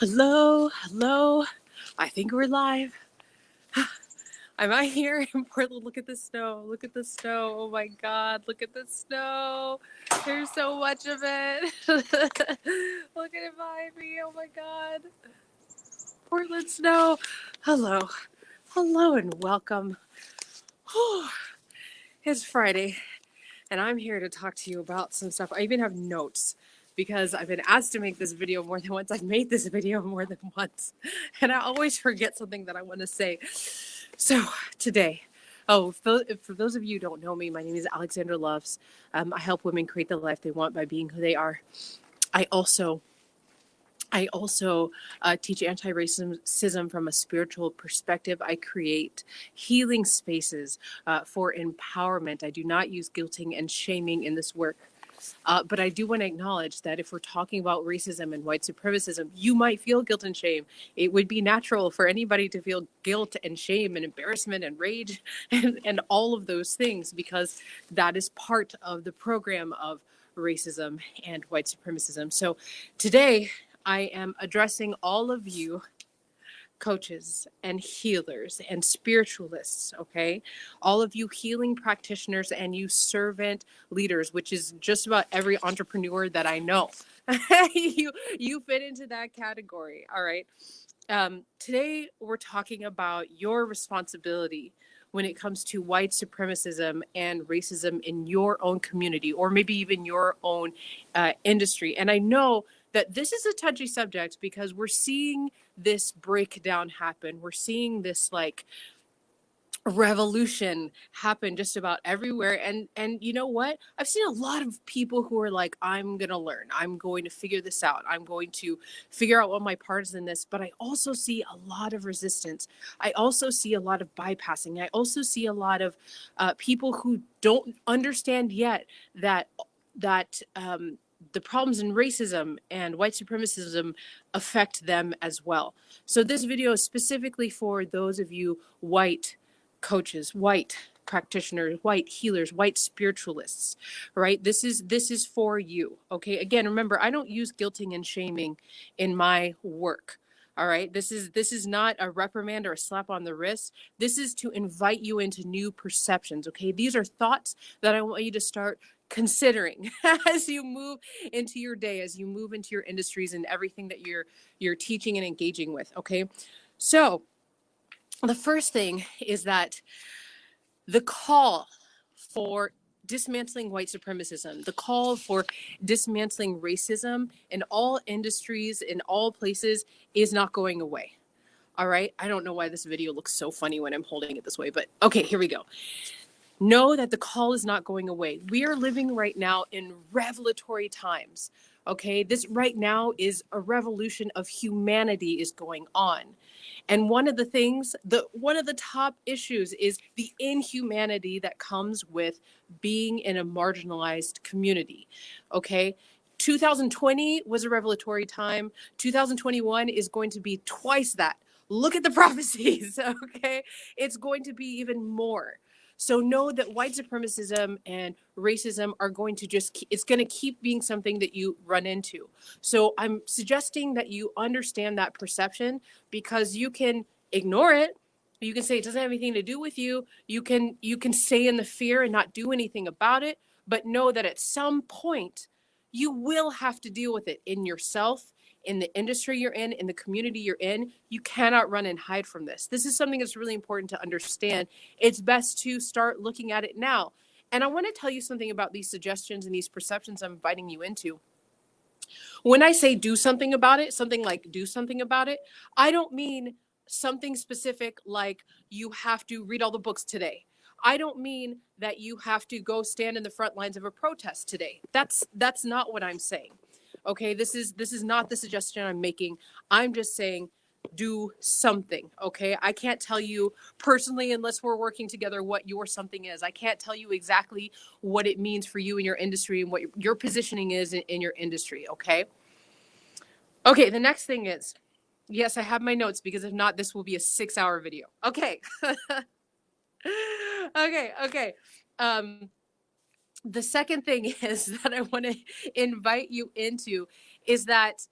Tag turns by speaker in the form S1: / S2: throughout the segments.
S1: Hello, hello. I think we're live. I'm out here in Portland. Look at the snow. Look at the snow. Oh my God. Look at the snow. There's so much of it. Look at it behind me. Oh my God. Portland snow. Hello. Hello and welcome. It's Friday and I'm here to talk to you about some stuff. I even have notes because I've been asked to make this video more than once. I've made this video more than once and I always forget something that I want to say. So today, for those of you who don't know me, my name is Alexandra Loves. I help women create the life they want by being who they are. I also teach anti-racism from a spiritual perspective. I create healing spaces for empowerment. I do not use guilting and shaming in this work. But I do want to acknowledge that if we're talking about racism and white supremacism, you might feel guilt and shame. It would be natural for anybody to feel guilt and shame and embarrassment and rage and all of those things, because that is part of the program of racism and white supremacism. So today I am addressing all of you coaches and healers and spiritualists, okay? All of you healing practitioners and you servant leaders, which is just about every entrepreneur that I know. you fit into that category, all right? Today, we're talking about your responsibility when it comes to white supremacism and racism in your own community, or maybe even your own industry. And I know that this is a touchy subject because we're seeing this breakdown happen. We're seeing this revolution happen just about everywhere, and you know what, I've seen a lot of people who are like, I'm gonna learn, I'm going to figure this out, I'm going to figure out what my part is in this. But I also see a lot of resistance. I also see a lot of bypassing. I also see a lot of people who don't understand yet that the problems in racism and white supremacism affect them as well. So this video is specifically for those of you white coaches, white practitioners, white healers, white spiritualists, right? This is for you. Okay. Again, remember, I don't use guilting and shaming in my work. All right. This is not a reprimand or a slap on the wrist. This is to invite you into new perceptions. Okay. These are thoughts that I want you to start considering as you move into your day, as you move into your industries and everything that you're teaching and engaging with. Okay. So the first thing is that the call for dismantling white supremacism, the call for dismantling racism in all industries, in all places, is not going away. All right. I don't know why this video looks so funny when I'm holding it this way, but okay, here we go. Know that the call is not going away. We are living right now in revelatory times. Okay, this right now is a revolution of humanity is going on. And one of the top issues is the inhumanity that comes with being in a marginalized community. Okay. 2020 was a revelatory time. 2021 is going to be twice that. Look at the prophecies. Okay. It's going to be even more. So know that white supremacism and racism are going to it's going to keep being something that you run into. So I'm suggesting that you understand that perception, because you can ignore it. You can say it doesn't have anything to do with you. You can stay in the fear and not do anything about it, but know that at some point you will have to deal with it in yourself, in the industry you're in the community you're in. You cannot run and hide from this. This is something that's really important to understand. It's best to start looking at it now. And I want to tell you something about these suggestions and these perceptions I'm inviting you into. When I say do something about it, something like do something about it, I don't mean something specific like you have to read all the books today. I don't mean that you have to go stand in the front lines of a protest today. That's not what I'm saying. Okay, this is not the suggestion I'm making. I'm just saying do something. Okay, I can't tell you personally, unless we're working together, what your something is. I can't tell you exactly what it means for you in your industry and what your positioning is in your industry. Okay, the next thing is, yes, I have my notes, because if not, this will be a 6-hour video. Okay. Okay. The second thing is that I want to invite you into is that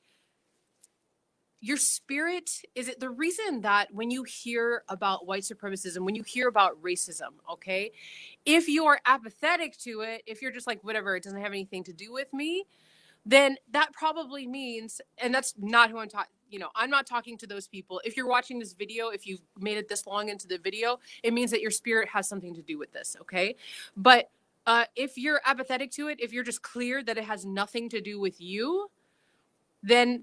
S1: your spirit is it the reason that when you hear about white supremacism, when you hear about racism, okay, if you are apathetic to it, if you're just like, whatever, it doesn't have anything to do with me, then that probably means, and that's not who I'm talking, I'm not talking to those people. If you're watching this video, if you've made it this long into the video, it means that your spirit has something to do with this, okay? But if you're apathetic to it, if you're just clear that it has nothing to do with you, then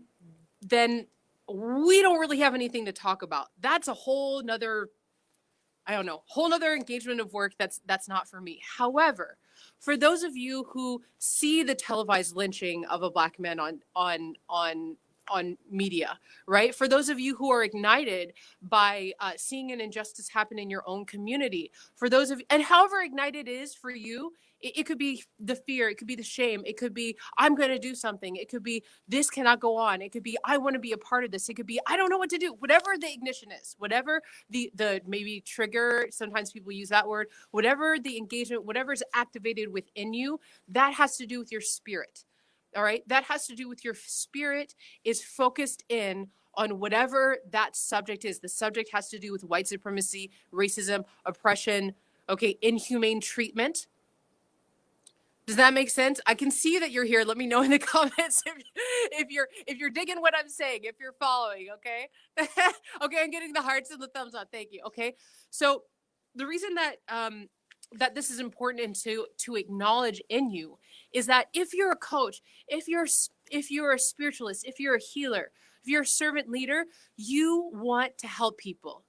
S1: we don't really have anything to talk about. That's a whole nother, I don't know, whole nother engagement of work that's not for me. However, for those of you who see the televised lynching of a Black man on media, right? For those of you who are ignited by seeing an injustice happen in your own community, for those of, and however ignited it is for you, it could be the fear, it could be the shame, it could be I'm going to do something, it could be this cannot go on, it could be I want to be a part of this, it could be I don't know what to do. Whatever the ignition is, whatever the maybe trigger, sometimes people use that word, whatever the engagement, whatever is activated within you, that has to do with your spirit. All right, that has to do with your spirit is focused in on whatever that subject is. The subject has to do with white supremacy, racism, oppression, okay, inhumane treatment. Does that make sense? I can see that you're here. Let me know in the comments if you're digging what I'm saying, if you're following, okay? Okay, I'm getting the hearts and the thumbs up. Thank you. Okay. So the reason that that this is important to acknowledge in you is that if you're a coach, if you're a spiritualist, if you're a healer, if you're a servant leader, you want to help people.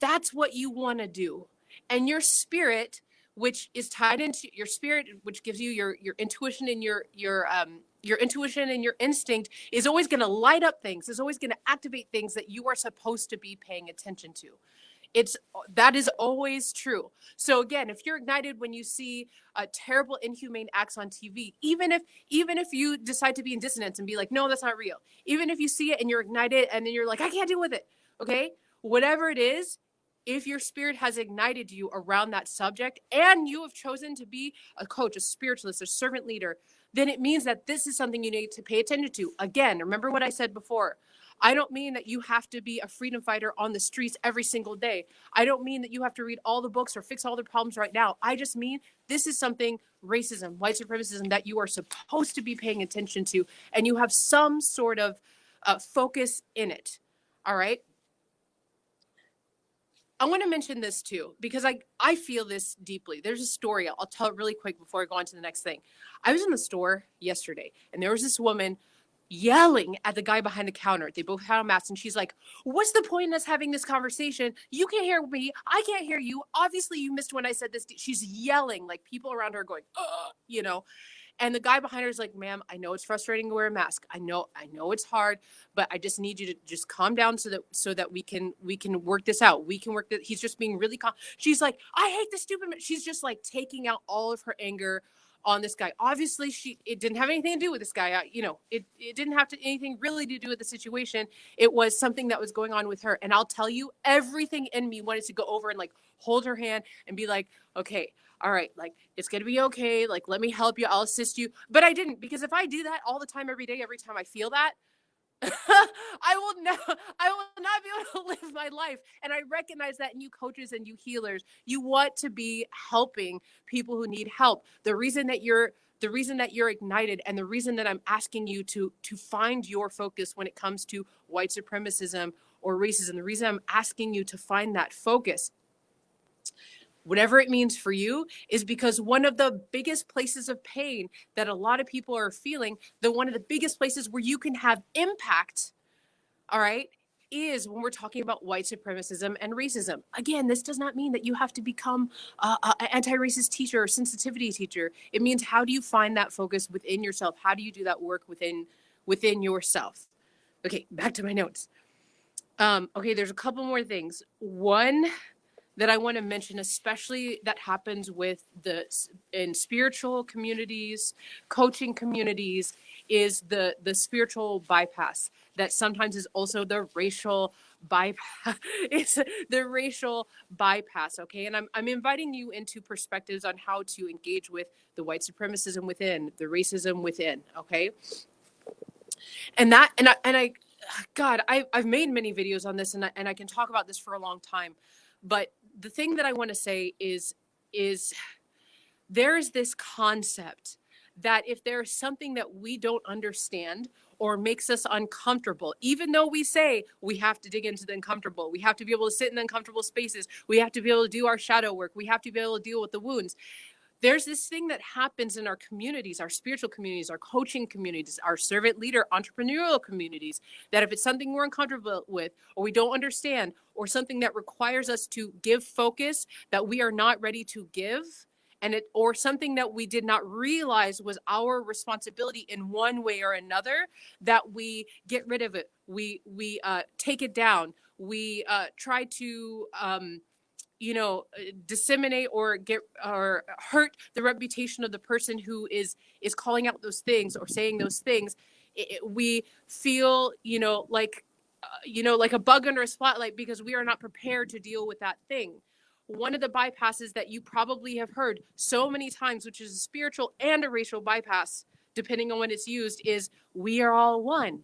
S1: That's what you want to do. And your spirit, which is tied into your spirit, which gives you your intuition and your intuition and your instinct, is always going to light up things, is always going to activate things that you are supposed to be paying attention to. That is always true. So again, if you're ignited when you see terrible, inhumane acts on TV, even if you decide to be in dissonance and be like, no, that's not real, even if you see it and you're ignited and then you're like, I can't deal with it, okay, whatever it is, if your spirit has ignited you around that subject and you have chosen to be a coach, a spiritualist, a servant leader, then it means that this is something you need to pay attention to. Again, remember what I said before. I don't mean that you have to be a freedom fighter on the streets every single day. I don't mean that you have to read all the books or fix all the problems right now. I just mean this is something, racism, white supremacism, that you are supposed to be paying attention to, and you have some sort of focus in it. All right? I want to mention this too, because I feel this deeply. There's a story. I'll tell it really quick before I go on to the next thing. I was in the store yesterday and there was this woman yelling at the guy behind the counter. They both had a mask and she's like, what's the point in us having this conversation? You can't hear me. I can't hear you. Obviously you missed when I said this. She's yelling, like people around her going, and the guy behind her is like, ma'am, I know it's frustrating to wear a mask. I know it's hard, but I just need you to just calm down so that we can work this out. We can work that. He's just being really calm. She's like, I hate this stupid. She's just like taking out all of her anger on this guy. Obviously it didn't have anything to do with this guy. It didn't have anything really to do with the situation. It was something that was going on with her. And I'll tell you, everything in me wanted to go over and like hold her hand and be like, okay, all right, like it's gonna be okay, like let me help you, I'll assist you. But I didn't, because if I do that all the time, every day, every time I feel that, I will not be able to live my life. And I recognize that in you coaches and you healers, you want to be helping people who need help. The reason that you're ignited, and the reason that I'm asking you to find your focus when it comes to white supremacism or racism, the reason I'm asking you to find that focus, whatever it means for you, is because one of the biggest places of pain that a lot of people are feeling, one of the biggest places where you can have impact, all right, is when we're talking about white supremacism and racism. Again, this does not mean that you have to become an anti-racist teacher or sensitivity teacher. It means, how do you find that focus within yourself? How do you do that work within yourself? Okay, back to my notes. Okay, there's a couple more things. One that I want to mention, especially that happens in spiritual communities, coaching communities, is the spiritual bypass that sometimes is also the racial bypass. It's the racial bypass, okay? And I'm inviting you into perspectives on how to engage with the white supremacism within, the racism within, okay? And God, I've made many videos on this, and I can talk about this for a long time. But the thing that I want to say is there is this concept that if there's something that we don't understand or makes us uncomfortable, even though we say we have to dig into the uncomfortable, we have to be able to sit in uncomfortable spaces, we have to be able to do our shadow work, we have to be able to deal with the wounds. There's this thing that happens in our communities, our spiritual communities, our coaching communities, our servant leader, entrepreneurial communities, that if it's something we're uncomfortable with, or we don't understand, or something that requires us to give focus that we are not ready to give, or something that we did not realize was our responsibility in one way or another, that we get rid of it. We take it down. We try to disseminate or get or hurt the reputation of the person who is calling out those things or saying those things. We feel like a bug under a spotlight because we are not prepared to deal with that thing. One of the bypasses that you probably have heard so many times, which is a spiritual and a racial bypass depending on when it's used, is we are all one.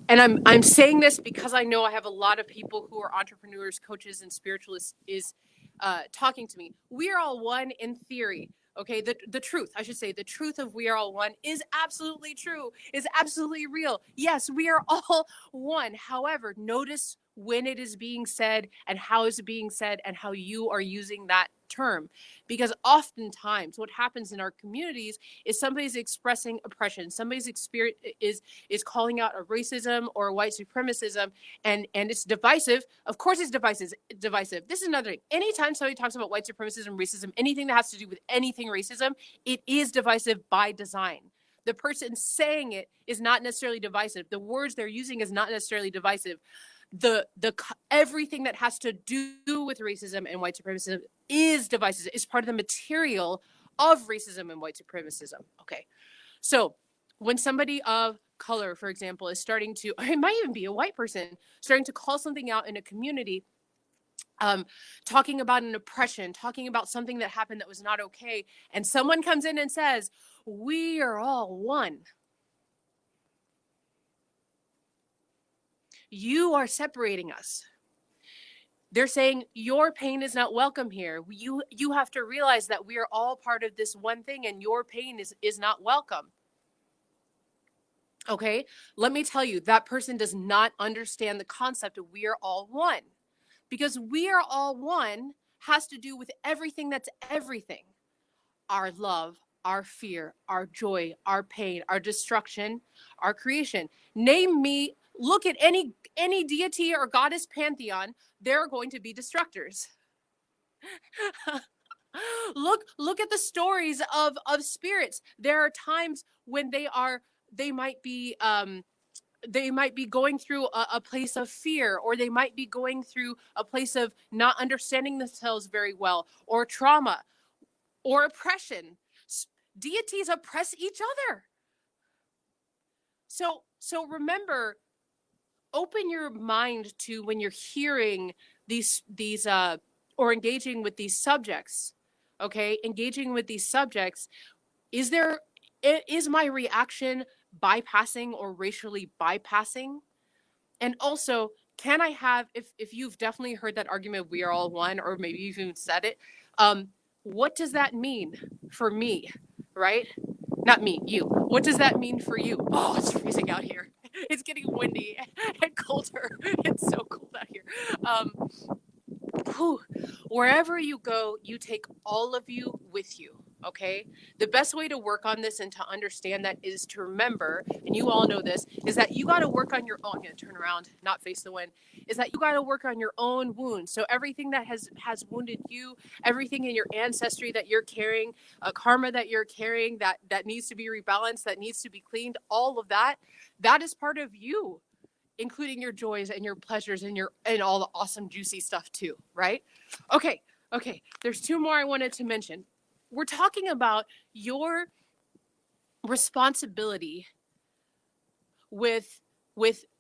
S1: And I'm saying this because I know I have a lot of people who are entrepreneurs, coaches, and spiritualists is talking to me. We are all one in theory. Okay, the truth, I should say, the truth of we are all one is absolutely true, is absolutely real. Yes, we are all one. However, notice when it is being said and how it's being said and how you are using that term. Because oftentimes what happens in our communities is somebody's expressing oppression, somebody's experience is calling out a racism or a white supremacism, and it's divisive. Of course it's divisive. This is another thing. Anytime somebody talks about white supremacism, racism, anything that has to do with anything racism, it is divisive by design. The person saying it is not necessarily divisive. The words they're using is not necessarily divisive. The everything that has to do with racism and white supremacism is divisive. It's part of the material of racism and white supremacism. Okay. So when somebody of color, for example, is starting to, or it might even be a white person, starting to call something out in a community, talking about an oppression, talking about something that happened that was not okay, and someone comes in and says, we are all one. You are separating us. They're saying your pain is not welcome here. You have to realize that we are all part of this one thing, and your pain is not welcome. Okay, let me tell you, that person does not understand the concept of we are all one. Because we are all one has to do with everything that's everything. Our love, our fear, our joy, our pain, our destruction, our creation. Name me, look at any deity or goddess pantheon, there are going to be destructors. Look at the stories of spirits. There are times when they might be going through a place of fear, or they might be going through a place of not understanding themselves very well, or trauma, or oppression. Deities oppress each other. So remember, open your mind to when you're hearing these or engaging with these subjects. Okay, engaging with these subjects. Is my reaction bypassing or racially bypassing? And also, can I have, if you've definitely heard that argument, we are all one, or maybe you've even said it, what does that mean for me, right? Not me, you. What does that mean for you? Oh, it's freezing out here. It's getting windy and colder. It's so cold out here. Wherever you go, you take all of you with you. Okay, the best way to work on this and to understand that is to remember, and you all know this, is that you got to work on your own. I'm going to turn around, not face the wind. Is that you got to work on your own wounds. So everything that has wounded you, everything in your ancestry that you're carrying, karma that you're carrying, that needs to be rebalanced, that needs to be cleaned, all of that is part of you, including your joys and your pleasures and all the awesome juicy stuff too, right? Okay. There's two more I wanted to mention. We're talking about your responsibility with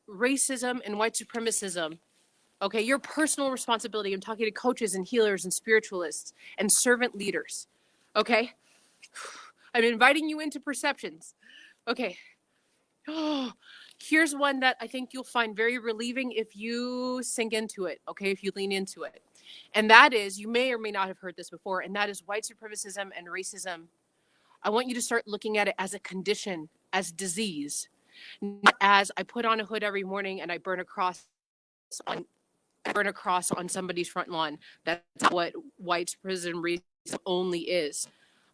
S1: racism and white supremacism. Okay, your personal responsibility. I'm talking to coaches and healers and spiritualists and servant leaders. Okay, I'm inviting you into perceptions. Okay. Oh, Here's one that I think you'll find very relieving if you sink into it, okay, if you lean into it. And that is, you may or may not have heard this before, and that is white supremacism and racism. I want you to start looking at it as a condition, as disease, not as I put on a hood every morning and I on burn a cross on somebody's front lawn. That's what white supremacism and racism only is.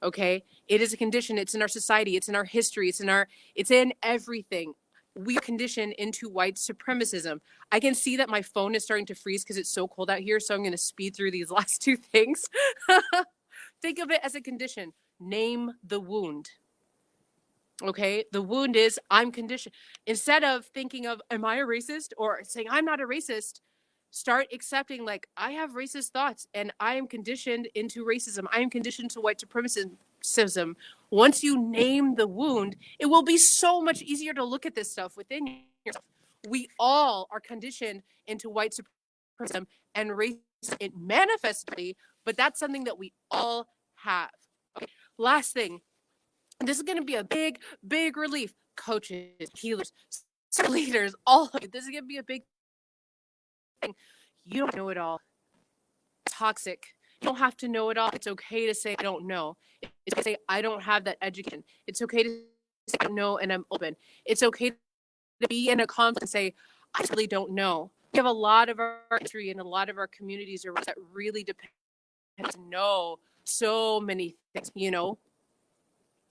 S1: Okay? It is a condition. It's in our society. It's in our history. It's in everything. We are conditioned into white supremacism. I can see that my phone is starting to freeze because it's so cold out here. So I'm going to speed through these last two things. Think of it as a condition. Name the wound. Okay, the wound is I'm conditioned. Instead of thinking of am I a racist or saying I'm not a racist, start accepting like I have racist thoughts and I am conditioned into racism. I am conditioned to white supremacism. Once you name the wound, it will be so much easier to look at this stuff within yourself. We all are conditioned into white supremacism and racism it manifestly, but that's something that we all have. Okay. Last thing, this is going to be a big, big relief. Coaches, healers, leaders, all of you. This is going to be a big thing. You don't know it all. Toxic. You don't have to know it all. It's okay to say I don't know. It's okay to say I don't have that education. It's okay to say I don't know and I'm open. It's okay to be in a conflict and say I really don't know. We have a lot of our history and a lot of our communities that really depend on know so many things.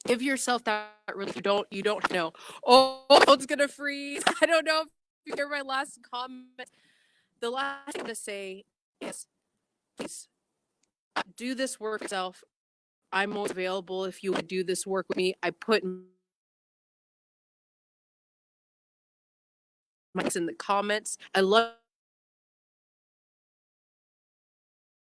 S1: Give yourself that relief. You don't know. Oh, it's gonna freeze. I don't know if you hear my last comment. The last thing to say is, please do this work yourself. I'm always available if you would do this work with me. I put my in the comments. I love